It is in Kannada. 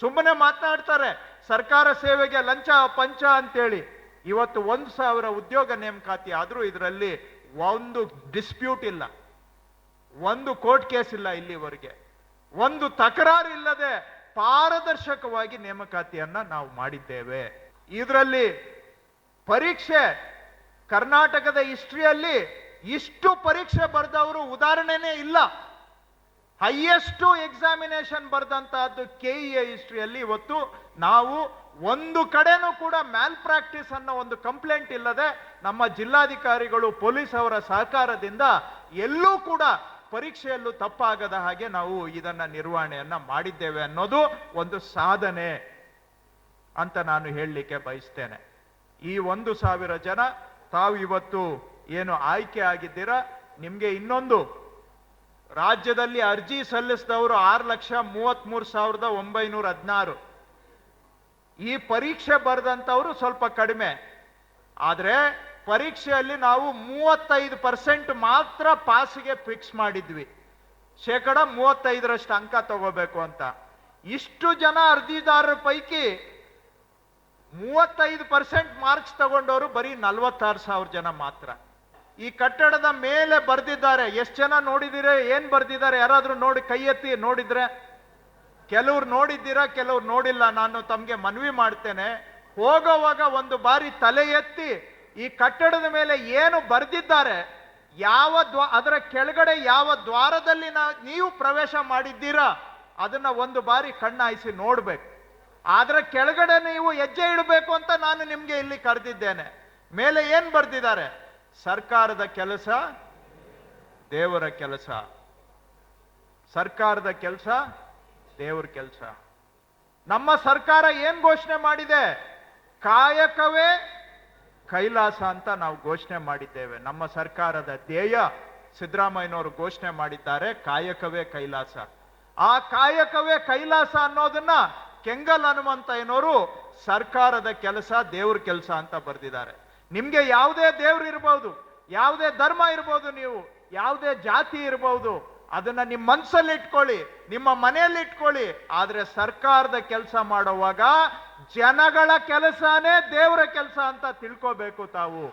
ಸುಮ್ಮನೆ ಮಾತನಾಡ್ತಾರೆ ಸರ್ಕಾರ ಸೇವೆಗೆ ಲಂಚ ಪಂಚ ಅಂತೇಳಿ. ಇವತ್ತು 1,000 ಉದ್ಯೋಗ ನೇಮಕಾತಿ ಆದ್ರೂ ಇದರಲ್ಲಿ ಒಂದು ಡಿಸ್ಪ್ಯೂಟ್ ಇಲ್ಲ, ಒಂದು ಕೋರ್ಟ್ ಕೇಸ್ ಇಲ್ಲ, ಇಲ್ಲಿವರೆಗೆ ಒಂದು ತಕರಾರು ಇಲ್ಲದೆ ಪಾರದರ್ಶಕವಾಗಿ ನೇಮಕಾತಿಯನ್ನ ನಾವು ಮಾಡಿದ್ದೇವೆ. ಇದರಲ್ಲಿ ಪರೀಕ್ಷೆ ಕರ್ನಾಟಕದ ಹಿಸ್ಟ್ರಿಯಲ್ಲಿ ಇಷ್ಟು ಪರೀಕ್ಷೆ ಬರೆದವರು ಉದಾಹರಣೆನೇ ಇಲ್ಲ. ಹೈಯೆಸ್ಟ್ ಎಕ್ಸಾಮಿನೇಷನ್ ಬರೆದಂತಹದ್ದು ಕೆಇಎ ಹಿಸ್ಟ್ರಿಯಲ್ಲಿ ಇವತ್ತು ನಾವು ಒಂದು ಕಡೆನೂ ಕೂಡ ಮ್ಯಾಲ್ ಪ್ರಾಕ್ಟೀಸ್ ಅನ್ನೋ ಒಂದು ಕಂಪ್ಲೇಂಟ್ ಇಲ್ಲದೆ ನಮ್ಮ ಜಿಲ್ಲಾಧಿಕಾರಿಗಳು ಪೊಲೀಸ್ ಅವರ ಸಹಕಾರದಿಂದ ಎಲ್ಲೂ ಕೂಡ ಪರೀಕ್ಷೆಯಲ್ಲೂ ತಪ್ಪಾಗದ ಹಾಗೆ ನಾವು ಇದನ್ನ ನಿರ್ವಹಣೆಯನ್ನ ಮಾಡಿದ್ದೇವೆ ಅನ್ನೋದು ಒಂದು ಸಾಧನೆ ಅಂತ ನಾನು ಹೇಳಲಿಕ್ಕೆ ಬಯಸ್ತೇನೆ. ಈ 1,000 ಜನ ತಾವು ಇವತ್ತು ಏನು ಆಯ್ಕೆ ಆಗಿದ್ದೀರಾ, ನಿಮ್ಗೆ ಇನ್ನೊಂದು ರಾಜ್ಯದಲ್ಲಿ ಅರ್ಜಿ ಸಲ್ಲಿಸಿದವರು 6,33,916. ಈ ಪರೀಕ್ಷೆ ಬರೆದಂತವರು ಸ್ವಲ್ಪ ಕಡಿಮೆ, ಆದ್ರೆ ಪರೀಕ್ಷೆಯಲ್ಲಿ ನಾವು 35% ಮಾತ್ರ ಪಾಸಿಗೆ ಫಿಕ್ಸ್ ಮಾಡಿದ್ವಿ. 35% ಅಂಕ ತಗೋಬೇಕು ಅಂತ. ಇಷ್ಟು ಜನ ಅರ್ಜಿದಾರರ ಪೈಕಿ 35% ಮಾರ್ಕ್ಸ್ ತಗೊಂಡವರು ಬರೀ 46,000 ಜನ ಮಾತ್ರ. ಈ ಕಟ್ಟಡದ ಮೇಲೆ ಬರ್ದಿದ್ದಾರೆ, ಎಷ್ಟು ಜನ ನೋಡಿದಿರ, ಏನ್ ಬರ್ದಿದ್ದಾರೆ? ಯಾರಾದ್ರೂ ನೋಡಿ ಕೈ ಎತ್ತಿ ನೋಡಿದ್ರೆ? ಕೆಲವ್ರು ನೋಡಿದ್ದೀರಾ, ಕೆಲವ್ರು ನೋಡಿಲ್ಲ. ನಾನು ತಮ್ಗೆ ಮನವಿ ಮಾಡ್ತೇನೆ, ಹೋಗೋವಾಗ ಒಂದು ಬಾರಿ ತಲೆ ಎತ್ತಿ ಈ ಕಟ್ಟಡದ ಮೇಲೆ ಏನು ಬರ್ದಿದ್ದಾರೆ, ಅದರ ಕೆಳಗಡೆ ಯಾವ ದ್ವಾರದಲ್ಲಿ ನೀವು ಪ್ರವೇಶ ಮಾಡಿದ್ದೀರಾ ಅದನ್ನ ಒಂದು ಬಾರಿ ಕಣ್ಣಾಯಿಸಿ ನೋಡ್ಬೇಕು. ಆದ್ರೆ ಕೆಳಗಡೆ ನೀವು ಹೆಜ್ಜೆ ಇಡಬೇಕು ಅಂತ ನಾನು ನಿಮ್ಗೆ ಇಲ್ಲಿ ಕರೆದಿದ್ದೇನೆ. ಮೇಲೆ ಏನ್ ಬರ್ದಿದ್ದಾರೆ? ಸರ್ಕಾರದ ಕೆಲಸ ದೇವರ ಕೆಲಸ, ಸರ್ಕಾರದ ಕೆಲಸ ದೇವರ ಕೆಲಸ. ನಮ್ಮ ಸರ್ಕಾರ ಏನ್ ಘೋಷಣೆ ಮಾಡಿದೆ? ಕಾಯಕವೇ ಕೈಲಾಸ ಅಂತ ನಾವು ಘೋಷಣೆ ಮಾಡಿದ್ದೇವೆ. ನಮ್ಮ ಸರ್ಕಾರದ ಧ್ಯೇಯ ಸಿದ್ದರಾಮಯ್ಯನವರು ಘೋಷಣೆ ಮಾಡಿದ್ದಾರೆ, ಕಾಯಕವೇ ಕೈಲಾಸ. ಆ ಕಾಯಕವೇ ಕೈಲಾಸ ಅನ್ನೋದನ್ನ ಕೆಂಗಲ್ ಹನುಮಂತಯ್ಯನವರು ಸರ್ಕಾರದ ಕೆಲಸ ದೇವ್ರ ಕೆಲಸ ಅಂತ ಬರೆದಿದ್ದಾರೆ. ನಿಮ್ಗೆ ಯಾವುದೇ ದೇವ್ರು ಇರಬಹುದು, ಯಾವುದೇ ಧರ್ಮ ಇರಬಹುದು, ನೀವು ಯಾವುದೇ ಜಾತಿ ಇರಬಹುದು, ಅದನ್ನ ನಿಮ್ಮ ಮನಸ್ಸಲ್ಲಿ ಇಟ್ಕೊಳ್ಳಿ, ನಿಮ್ಮ ಮನೆಯಲ್ಲಿ ಇಟ್ಕೊಳ್ಳಿ. ಆದ್ರೆ ಸರ್ಕಾರದ ಕೆಲಸ ಮಾಡುವಾಗ ಜನಗಳ ಕೆಲಸನೇ ದೇವರ ಕೆಲಸ ಅಂತ ತಿಳ್ಕೋಬೇಕು ತಾವು.